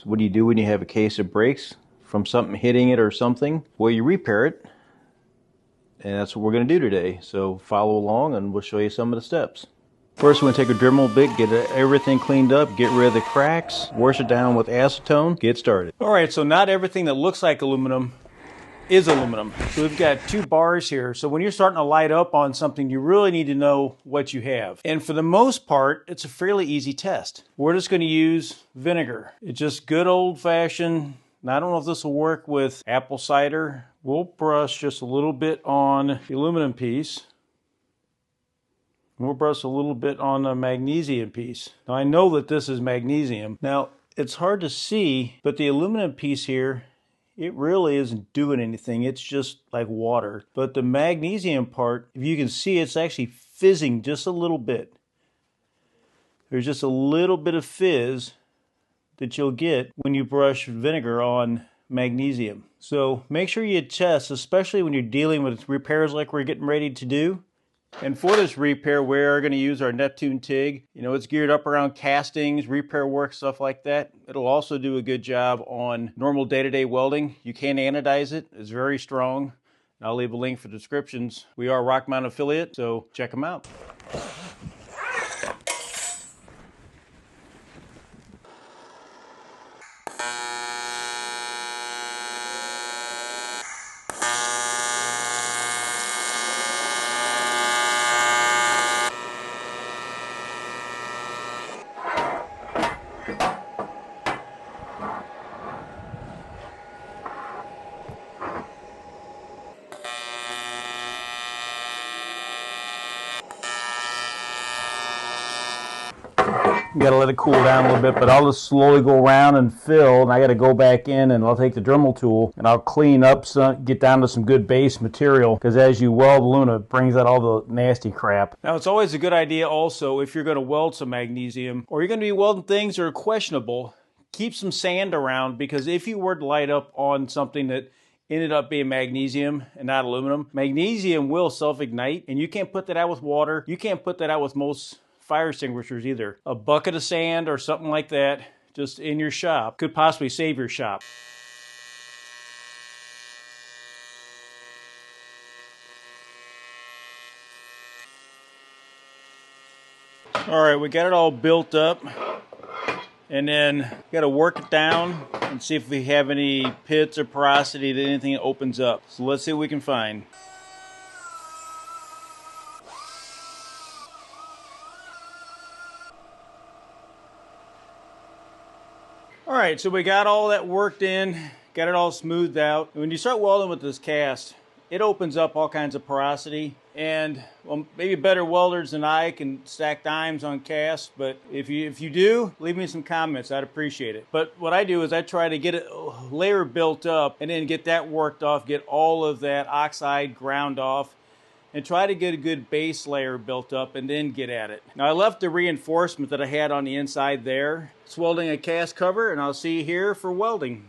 So what do you do when you have a case that breaks from something hitting it or something? Well, you repair it. And that's what we're going to do today. So follow along and we'll show you some of the steps. First, we're going to take a Dremel bit, get everything cleaned up, get rid of the cracks, wash it down with acetone, get started. All right, so not everything that looks like aluminum is aluminum. So we've got 2 bars here. So when you're starting to light up on something, you really need to know what you have. And for the most part, it's a fairly easy test. We're just going to use vinegar. It's just good old-fashioned. Now, I don't know if this will work with apple cider. We'll brush just a little bit on the aluminum piece. We'll brush a little bit on the magnesium piece. Now, I know that this is magnesium. Now, it's hard to see, but the aluminum piece here, it really isn't doing anything. It's just like water. But the magnesium part, if you can see, it's actually fizzing just a little bit. There's just a little bit of fizz that you'll get when you brush vinegar on magnesium. So make sure you test, especially when you're dealing with repairs like we're getting ready to do. And for this repair, we're going to use our Neptune TIG. You know, it's geared up around castings, repair work, stuff like that. It'll also do a good job on normal day-to-day welding. You can anodize it. It's very strong. I'll leave a link for descriptions. We are a Rockmount affiliate, so check them out. You gotta let it cool down a little bit, but I'll just slowly go around and fill, and I gotta go back in and I'll take the Dremel tool and I'll clean up some, get down to some good base material, because as you weld aluminum, it brings out all the nasty crap. Now, it's always a good idea also, if you're gonna weld some magnesium, or you're gonna be welding things that are questionable, keep some sand around, because if you were to light up on something that ended up being magnesium and not aluminum, magnesium will self-ignite, and you can't put that out with water. You can't put that out with most fire extinguishers either. A bucket of sand or something like that just in your shop could possibly save your shop. All right, we got it all built up, and then got to work it down and see if we have any pits or porosity that anything opens up. So let's see what we can find. All right, so we got all that worked in, got it all smoothed out. And when you start welding with this cast, it opens up all kinds of porosity. And well, maybe better welders than I can stack dimes on casts, but if you do, leave me some comments. I'd appreciate it. But what I do is I try to get a layer built up and then get that worked off, get all of that oxide ground off, and try to get a good base layer built up and then get at it. Now, I left the reinforcement that I had on the inside there. It's welding a cast cover, and I'll see you here for welding.